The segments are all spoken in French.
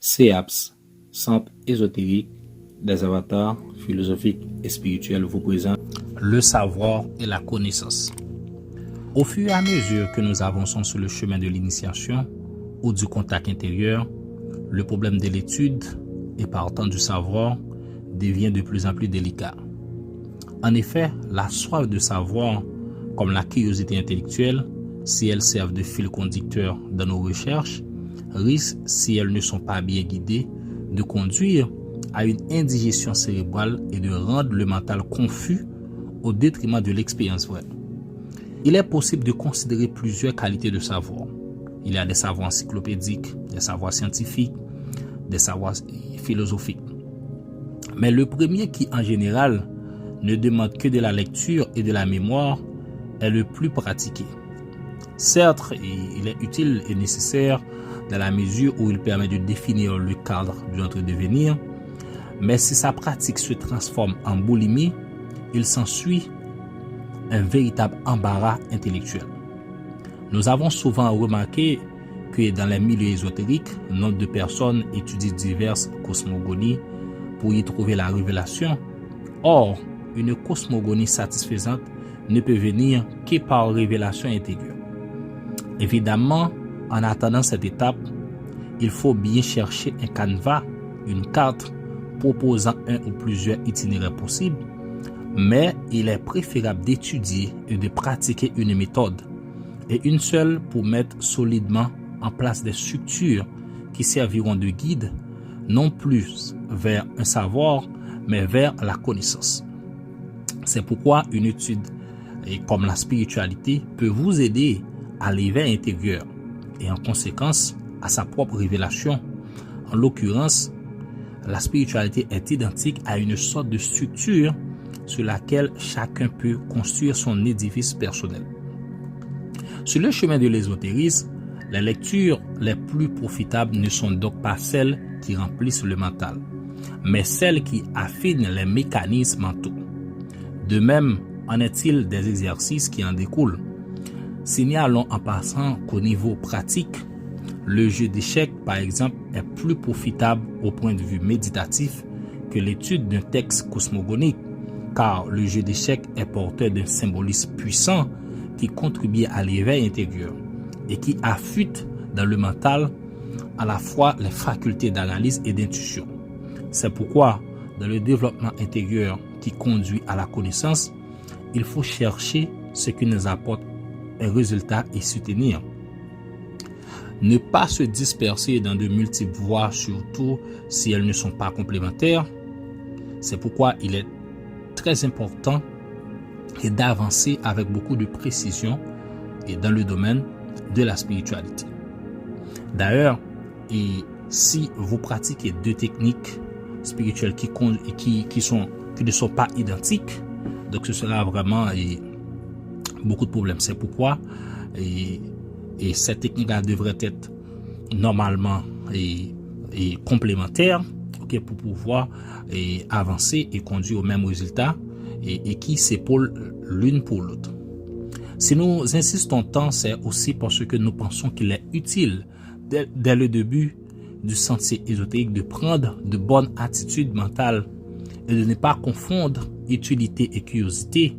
CEAPS, Centre ésotérique des avatars philosophiques et spirituels, vous présente le savoir et la connaissance. Au fur et à mesure que nous avançons sur le chemin de l'initiation ou du contact intérieur, le problème de l'étude et partant du savoir devient de plus en plus délicat. En effet, la soif de savoir, comme la curiosité intellectuelle, si elles servent de fil conducteur dans nos recherches, risquent, si elles ne sont pas bien guidées, de conduire à une indigestion cérébrale et de rendre le mental confus au détriment de l'expérience vraie. Il est possible de considérer plusieurs qualités de savoir. Il y a des savoirs encyclopédiques, des savoirs scientifiques, des savoirs philosophiques. Mais le premier qui, en général, ne demande que de la lecture et de la mémoire est le plus pratiqué. Certes, il est utile et nécessaire dans la mesure où il permet de définir le cadre de notre devenir, mais si sa pratique se transforme en boulimie, il s'ensuit un véritable embarras intellectuel. Nous avons souvent remarqué que dans les milieux ésotériques, nombre de personnes étudient diverses cosmogonies pour y trouver la révélation. Or, une cosmogonie satisfaisante ne peut venir que par révélation intérieure. Évidemment, en attendant cette étape, il faut bien chercher un canevas, une carte proposant un ou plusieurs itinéraires possibles, mais il est préférable d'étudier et de pratiquer une méthode, et une seule pour mettre solidement en place des structures qui serviront de guide, non plus vers un savoir, mais vers la connaissance. C'est pourquoi une étude comme la spiritualité peut vous aider à l'éveil intérieur et en conséquence à sa propre révélation. En l'occurrence, la spiritualité est identique à une sorte de structure sur laquelle chacun peut construire son édifice personnel. Sur le chemin de l'ésotérisme, les lectures les plus profitables ne sont donc pas celles qui remplissent le mental, mais celles qui affinent les mécanismes mentaux. De même, en est-il des exercices qui en découlent? Signalons en passant qu'au niveau pratique, le jeu d'échecs, par exemple, est plus profitable au point de vue méditatif que l'étude d'un texte cosmogonique, car le jeu d'échecs est porteur d'un symbolisme puissant qui contribue à l'éveil intérieur et qui affûte dans le mental à la fois les facultés d'analyse et d'intuition. C'est pourquoi, dans le développement intérieur qui conduit à la connaissance, il faut chercher ce qui nous apporte un résultat et soutenir. Ne pas se disperser dans de multiples voies, surtout si elles ne sont pas complémentaires. C'est pourquoi il est très important d'avancer avec beaucoup de précision et dans le domaine de la spiritualité. D'ailleurs, et si vous pratiquez deux techniques spirituelles qui ne sont pas identiques, donc ce sera vraiment beaucoup de problèmes. C'est pourquoi et cette technique-là devrait être normalement complémentaire, pour pouvoir avancer et conduire au même résultat et qui s'épaulent l'une pour l'autre. Si nous insistons tant, c'est aussi parce que nous pensons qu'il est utile dès le début du sentier ésotérique de prendre de bonnes attitudes mentales et de ne pas confondre utilité et curiosité,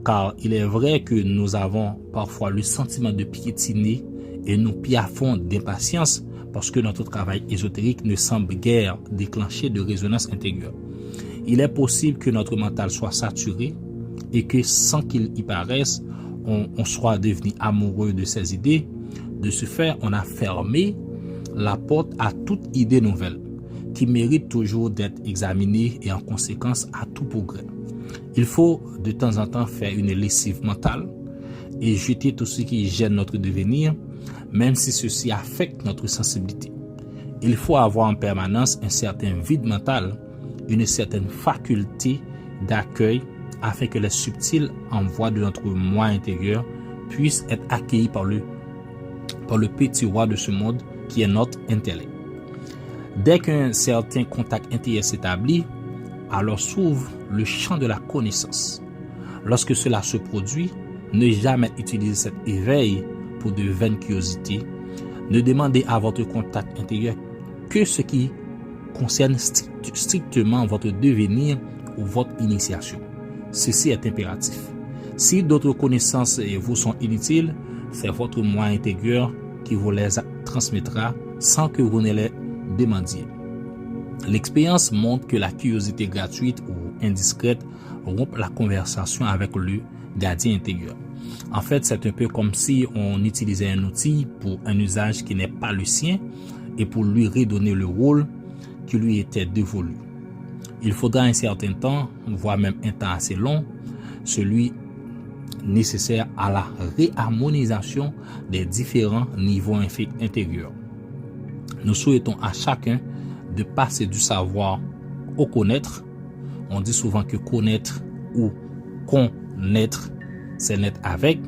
car il est vrai que nous avons parfois le sentiment de piétiner et nous piaffons d'impatience parce que notre travail ésotérique ne semble guère déclencher de résonance intérieure. Il est possible que notre mental soit saturé et que sans qu'il y paraisse, on soit devenu amoureux de ces idées. De ce fait, on a fermé la porte à toute idée nouvelle qui mérite toujours d'être examinée et en conséquence à tout progrès. Il faut de temps en temps faire une lessive mentale et jeter tout ce qui gêne notre devenir, même si ceci affecte notre sensibilité. Il faut avoir en permanence un certain vide mental, une certaine faculté d'accueil afin que les subtiles envois de notre moi intérieur puissent être accueillis par le petit roi de ce monde qui est notre intellect. Dès qu'un certain contact intérieur s'établit, alors s'ouvre le champ de la connaissance. Lorsque cela se produit, ne jamais utiliser cet éveil pour de vaines curiosités. Ne demandez à votre contact intérieur que ce qui concerne strictement votre devenir ou votre initiation. Ceci est impératif. Si d'autres connaissances vous sont inutiles, c'est votre moi intérieur qui vous les transmettra sans que vous ne les demandiez. L'expérience montre que la curiosité gratuite ou indiscrète rompt la conversation avec le gardien intérieur. En fait, c'est un peu comme si on utilisait un outil pour un usage qui n'est pas le sien et pour lui redonner le rôle qui lui était dévolu. Il faudra un certain temps, voire même un temps assez long, celui nécessaire à la réharmonisation des différents niveaux intérieurs. Nous souhaitons à chacun de passer du savoir au connaître. On dit souvent que connaître ou connaître, c'est naître avec,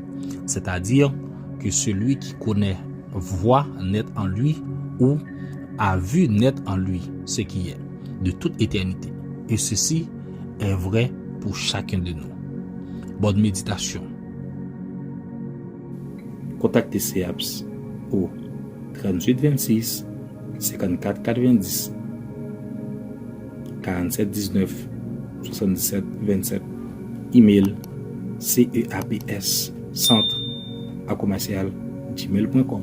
c'est-à-dire que celui qui connaît voit naître en lui ou a vu naître en lui ce qui est de toute éternité. Et ceci est vrai pour chacun de nous. Bonne méditation. Contactez CEAPS au 38 26 54 90 47 19 77 27. Email ceaps centre@gmail.com.